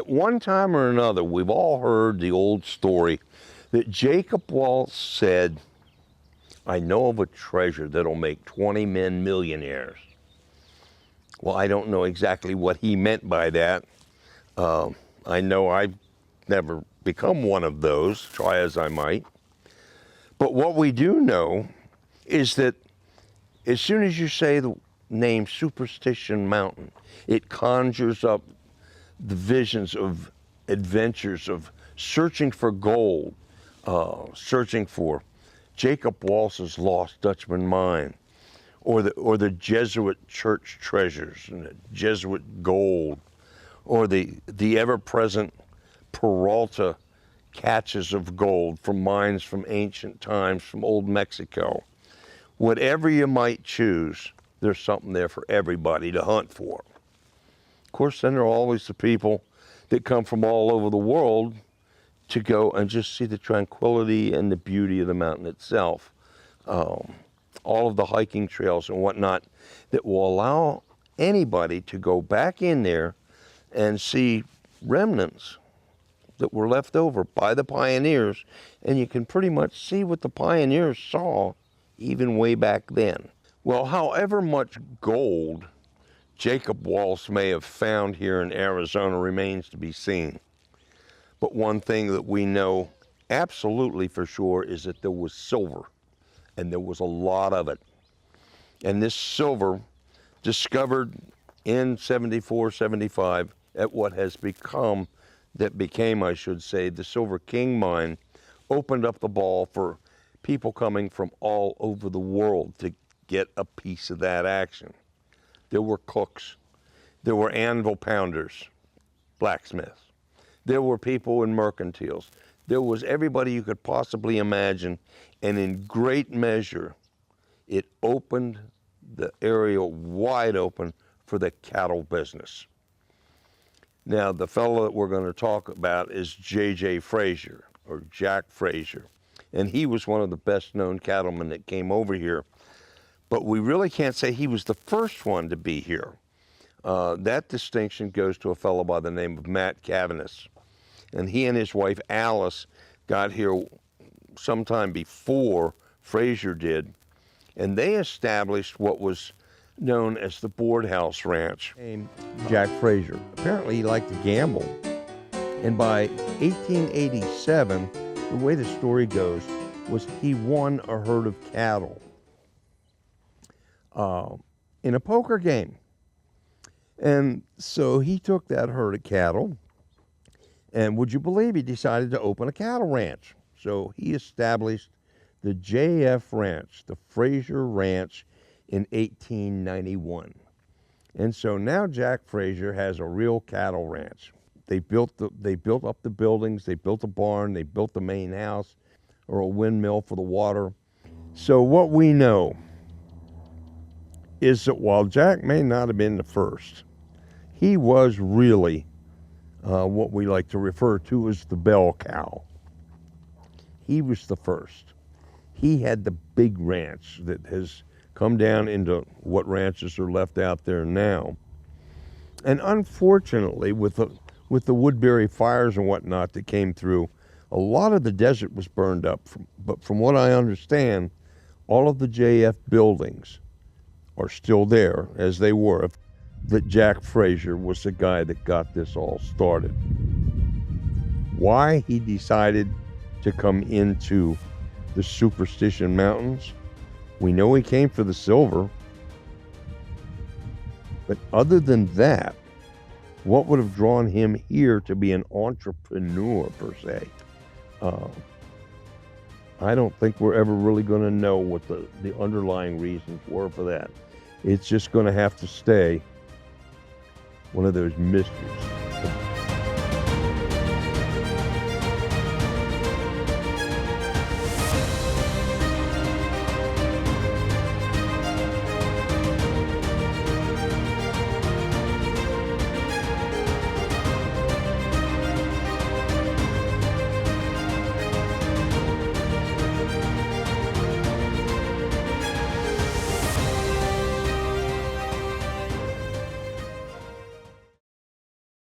At one time or another, we've all heard the old story that Jacob Waltz said, "I know of a treasure that'll make 20 men millionaires." Well, I don't know exactly what he meant by that. I know I've never become one of those, try as I might. But what we do know is that as soon as you say the name Superstition Mountain, it conjures up the visions of adventures of searching for gold, searching for Jacob Waltz's lost Dutchman mine, or the Jesuit church treasures and the Jesuit gold, or the ever-present Peralta catches of gold from mines from ancient times, from old Mexico. Whatever you might choose, there's something there for everybody to hunt for. Of course, then there are always the people that come from all over the world to go and just see the tranquility and the beauty of the mountain itself. All of the hiking trails and whatnot that will allow anybody to go back in there and see remnants that were left over by the pioneers, and you can pretty much see what the pioneers saw even way back then. Well, however much gold Jacob Waltz may have found here in Arizona remains to be seen. But one thing that we know absolutely for sure is that there was silver, and there was a lot of it. And this silver, discovered in 74, 75 at what has become, I should say, the Silver King mine, opened up the ball for people coming from all over the world to get a piece of that action. There were cooks, there were anvil pounders, blacksmiths, there were people in mercantiles, there was everybody you could possibly imagine, and in great measure, it opened the area wide open for the cattle business. Now, the fellow that we're going to talk about is J.J. Frasier, or Jack Frasier, and he was one of the best-known cattlemen that came over here. But we really can't say he was the first one to be here. That distinction goes to a fellow by the name of Matt Cavanis, and he and his wife Alice got here sometime before Frasier did, and they established what was known as the Board House Ranch. Jack Frasier. Apparently he liked to gamble. And by 1887, the way the story goes was he won a herd of cattle in a poker game. And so he took that herd of cattle, and would you believe he decided to open a cattle ranch. So he established the J.F. Ranch, the Frasier Ranch, in 1891. And so now Jack Frasier has a real cattle ranch. They built up the buildings, they built a barn, they built the main house, or a windmill for the water. So what we know is that while Jack may not have been the first, he was really what we like to refer to as the bell cow. He was the first. He had the big ranch that has come down into what ranches are left out there now. And unfortunately, with the Woodbury fires and whatnot that came through, a lot of the desert was burned up. But from what I understand, all of the JF buildings are still there as they were. That Jack Frasier was the guy that got this all started. Why he decided to come into the Superstition Mountains, we know he came for the silver, but other than that, what would have drawn him here to be an entrepreneur per se? I don't think we're ever really going to know what the underlying reasons were for that. It's just going to have to stay one of those mysteries.